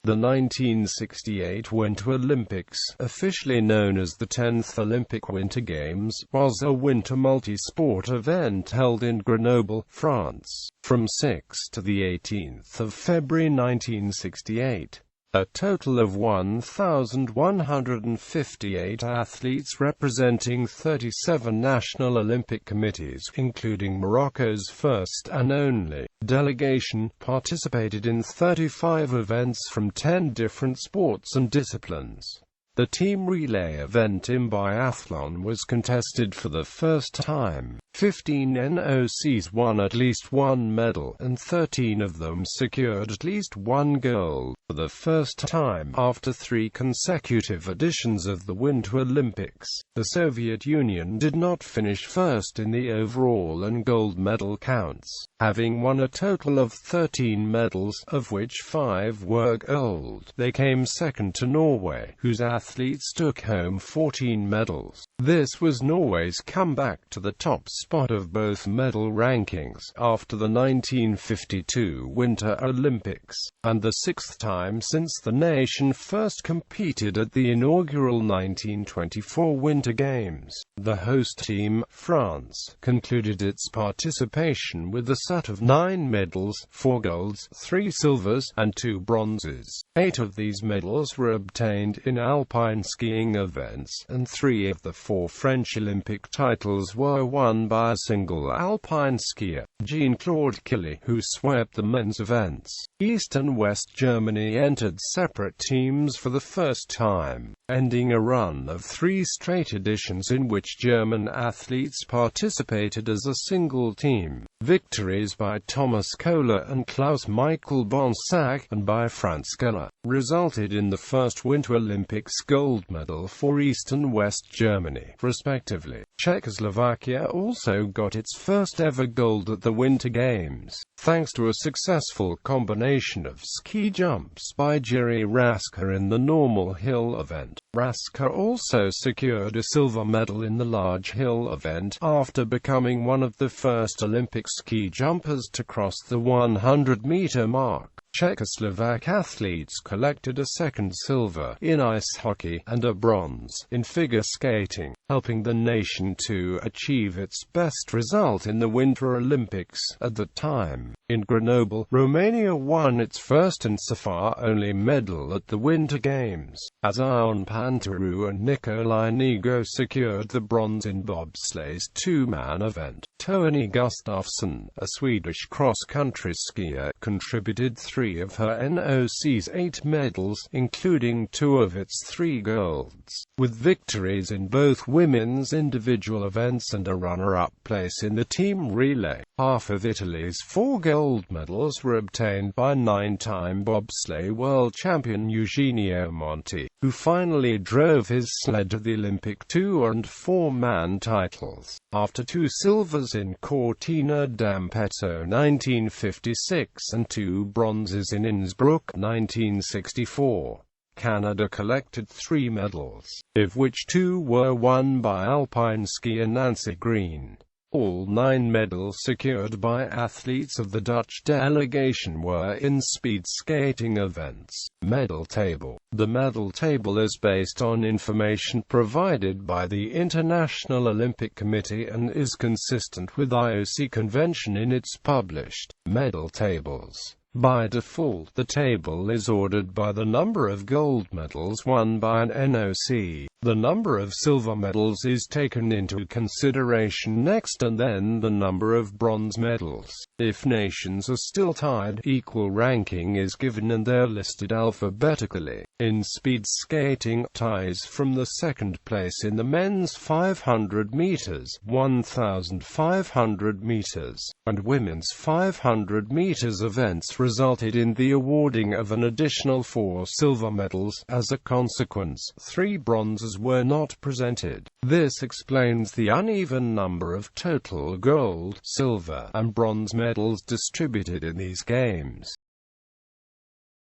The 1968 Winter Olympics, officially known as the 10th Olympic Winter Games, was a winter multi-sport event held in Grenoble, France, from 6 to the 18th of February 1968. A total of 1,158 athletes representing 37 national Olympic committees, including Morocco's first and only delegation, participated in 35 events from 10 different sports and disciplines. The team relay event in biathlon was contested for the first time. 15 NOCs won at least one medal, and 13 of them secured at least one gold. For the first time after 3 consecutive editions of the Winter Olympics, the Soviet Union did not finish first in the overall and gold medal counts, having won a total of 13 medals, of which 5 were gold. They came second to Norway, whose athletes took home 14 medals. This was Norway's comeback to the top spot of both medal rankings after the 1952 Winter Olympics, and the 6th time since the nation first competed at the inaugural 1924 Winter Games. The host team, France, concluded its participation with a set of 9 medals, 4 golds, 3 silvers, and 2 bronzes. 8 of these medals were obtained in alpine skiing events, and 3 of the 4 French Olympic titles were won by a single alpine skier, Jean-Claude Killy, who swept the men's events. East and West Germany entered separate teams for the first time, ending a run of 3 straight editions in which German athletes participated as a single team. Victories by Thomas Kohler and Klaus-Michael Bonsack, and by Franz Keller, resulted in the first Winter Olympics gold medal for East and West Germany, respectively. Czechoslovakia also got its first ever gold at the Winter Games, thanks to a successful combination of ski jumps by Jiří Raska in the normal hill event. Raska also secured a silver medal in the large hill event, after becoming one of the first Olympic ski jumpers to cross the 100-meter mark. Czechoslovak athletes collected a second silver in ice hockey, and a bronze in figure skating, helping the nation to achieve its best result in the Winter Olympics at the time. In Grenoble, Romania won its first and so far only medal at the Winter Games, as Ion Pantaru and Nikolai Nigo secured the bronze in bobsleigh's 2-man event. Tony Gustafsson, a Swedish cross-country skier, contributed 3 of her NOC's 8 medals, including 2 of its 3 golds, with victories in both women's individual events and a runner-up place in the team relay. Half of Italy's 4 gold medals were obtained by 9-time bobsleigh world champion Eugenio Monti, who finally drove his sled to the Olympic 2- and 4-man titles, after 2 silvers in Cortina d'Ampezzo 1956 and 2 bronzes in Innsbruck 1964. Canada collected 3 medals, of which 2 were won by alpine skier Nancy Greene. All 9 medals secured by athletes of the Dutch delegation were in speed skating events. Medal table. The medal table is based on information provided by the International Olympic Committee and is consistent with IOC convention in its published medal tables. By default, the table is ordered by the number of gold medals won by an NOC. The number of silver medals is taken into consideration next, and then the number of bronze medals. If nations are still tied, equal ranking is given and they're listed alphabetically. In speed skating, ties from the second place in the men's 500 meters, 1,500 meters, and women's 500 meters events resulted in the awarding of an additional 4 silver medals. As a consequence, 3 bronzes were not presented. This explains the uneven number of total gold, silver, and bronze medals distributed in these games.